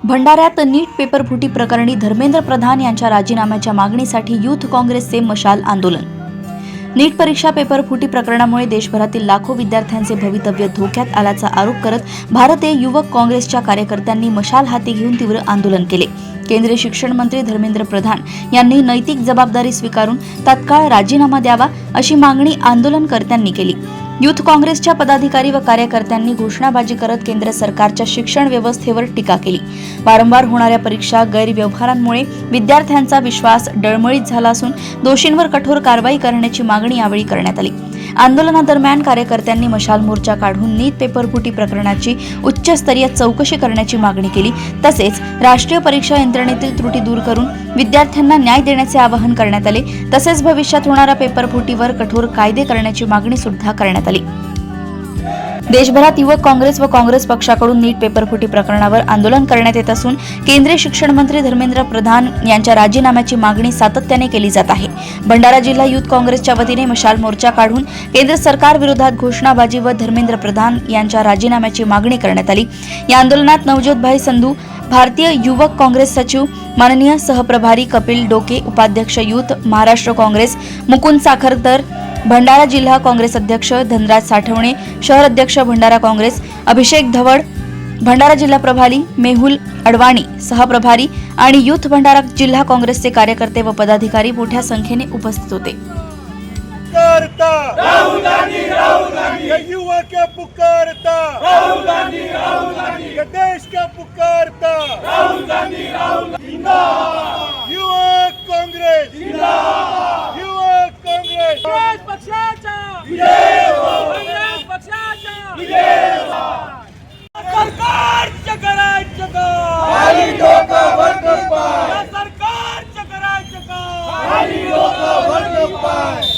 भंडाऱ्यात नीट paper फुटी प्रकरणी धर्मेंद्र प्रधान यांच्या राजीनाम्याच्या मागणीसाठी युथ काँग्रेसचे मशाल आंदोलन। नीट परीक्षा पेपर फुटी प्रकरणामुळे देशभरातील लाखो विद्यार्थ्यांचे भवितव्य धोक्यात आल्याचा आरोप करत भारतीय युवक काँग्रेसच्या कार्यकर्त्यांनी मशाल हाती घेऊन तीव्र आंदोलन केले। केंद्रीय शिक्षण मंत्री धर्मेंद्र प्रधान यांनी नैतिक जबाबदारी स्वीकारून तात्काळ राजीनामा द्यावा अशी मागणी आंदोलनकर्त्यांनी केली। युथ काँग्रेसच्या पदाधिकारी व कार्यकर्त्यांनी घोषणाबाजी करत केंद्र सरकारच्या शिक्षण व्यवस्थेवर टीका केली। वारंवार होणाऱ्या परीक्षा गैरव्यवहारांमुळे विद्यार्थ्यांचा विश्वास डळमळीत झाला असून दोषींवर कठोर कारवाई करण्याची मागणी यावेळी करण्यात आली। आंदोलनादरम्यान कार्यकर्त्यांनी मशाल मोर्चा काढून नीट पेपर फुटी प्रकरणाची उच्चस्तरीय चौकशी करण्याची मागणी केली। तसेच राष्ट्रीय परीक्षा यंत्रणेतील त्रुटी दूर करून विद्यार्थ्यांना न्याय देण्याचे आवाहन करण्यात आले। तसेच भविष्यात होणाऱ्या पेपर फुटीवर कठोर कायदे करण्याची मागणी सुद्धा करण्यात आली। देशभरात युवक काँग्रेस व काँग्रेस पक्षाकडून नीट पेपर फुटी प्रकरणावर आंदोलन करण्यात येत असून केंद्रीय शिक्षण मंत्री धर्मेंद्र प्रधान यांच्या राजीनाम्याची मागणी सातत्याने केली जात आहे। भंडारा जिल्हा युथ काँग्रेसच्या वतीने मशाल मोर्चा काढून केंद्र सरकार विरोधात घोषणाबाजी व धर्मेंद्र प्रधान यांच्या राजीनाम्याची मागणी करण्यात आली। या आंदोलनात नवज्योतभाई संधू, भारतीय युवक काँग्रेस सचिव माननीय सहप्रभारी कपिल डोके, उपाध्यक्ष युथ महाराष्ट्र काँग्रेस मुकुंद साखरकर, भंडारा जिल्हा काँग्रेस अध्यक्ष धनराज साठवणे, शहर अध्यक्ष भंडारा काँग्रेस अभिषेक धवड, भंडारा जिल्हा प्रभारी मेहुल अडवाणी, सहप्रभारी आणि युथ भंडारा जिल्हा काँग्रेसचे कार्यकर्ते व पदाधिकारी मोठ्या संख्येने उपस्थित होते। राहुल गांधी ये युवा क्या पुकारता, राहुल गांधी ये देश क्या पुकारता, राहुल गांधी जिंदाबाद, युवक काँग्रेस जिंदाबाद, युवक काँग्रेस पक्षाचा विजय हो, काँग्रेस पक्षाचा विजय हो। सरकारचं करायचं काम, खाली डोकं वरती पाय, सरकारचं करायचं काम, खाली डोकं वरती पाय।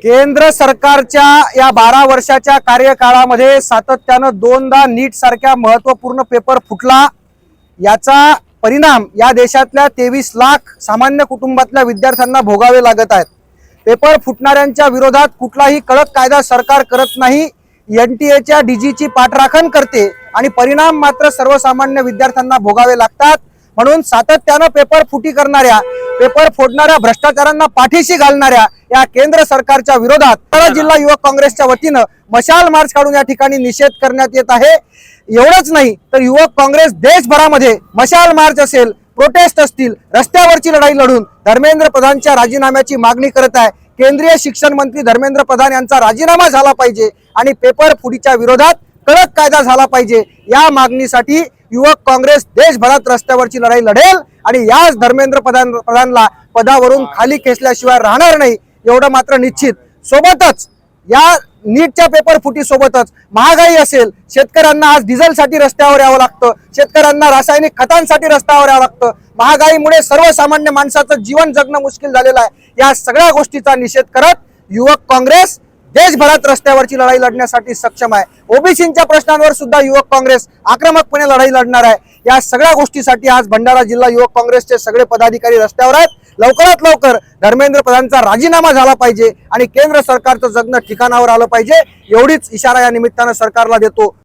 केंद्र सरकारच्या या 12 वर्षाच्या कार्यकाळामध्ये सातत्यानं दोनदा नीट सारख्या महत्त्वपूर्ण पेपर फुटला। याचा परिणाम या देशातल्या 23 लाख सामान्य कुटुंबातल्या विद्यार्थ्यांना भोगावे लागत आहेत। पेपर फुटणाऱ्यांच्या विरोधात कुठलाही कडक कायदा सरकार करत नाही, NTA डीजीची पाठराखण करते आणि परिणाम मात्र सर्वसामान्य विद्यार्थ्यांना भोगावे लागतात। म्हणून सातत्यानं पेपर फुटी करणाऱ्या, पेपर फोडणाऱ्या, भ्रष्टाचारांना पाठीशी घालणाऱ्या या केंद्र सरकारच्या विरोधात भंडारा जिल्हा युवक काँग्रेसच्या वतीनं मशाल मार्च काढून या ठिकाणी निषेध करण्यात येत आहे। एवढंच नाही तर युवक काँग्रेस देशभरामध्ये मशाल मार्च असेल, प्रोटेस्ट असतील, रस्त्यावरची लढाई लढून धर्मेंद्र प्रधानच्या राजीनाम्याची मागणी करत आहे। केंद्रीय शिक्षण मंत्री धर्मेंद्र प्रधान यांचा राजीनामा झाला पाहिजे आणि पेपर फुटीच्या विरोधात कडक कायदा झाला पाहिजे। या मागणीसाठी युवक काँग्रेस देशभरात रस्त्यावरची लढाई लढेल आणि याच धर्मेंद्र प्रधानला पदावरून खाली खेचल्याशिवाय राहणार नाही एवढं मात्र निश्चित। सोबतच या नीटच्या पेपर फुटी सोबतच महागाई असेल, शेतकऱ्यांना आज डिझेलसाठी रस्त्यावर यावं लागतं, शेतकऱ्यांना रासायनिक खतांसाठी रस्त्यावर यावं लागतं, महागाईमुळे सर्वसामान्य माणसाचं जीवन जगणं मुश्किल झालेलं आहे। या सगळ्या गोष्टीचा निषेध करत युवक काँग्रेस देशभरात रस्त्यावरची लढाई लढण्यासाठी सक्षम आहे। ओबीसींच्या प्रश्नांवर सुद्धा युवक काँग्रेस आक्रमकपणे लढाई लढणार आहे। या सगळ्या गोष्टीसाठी आज भंडारा जिल्हा युवक काँग्रेसचे सगळे पदाधिकारी रस्त्यावर आहेत। लवकरात लवकर धर्मेंद्र प्रधानचा राजीनामा झाला पाहिजे आणि केंद्र सरकारचं जगणं ठिकाणावर आलं पाहिजे एवढीच इशारा या निमित्तानं सरकारला देतो।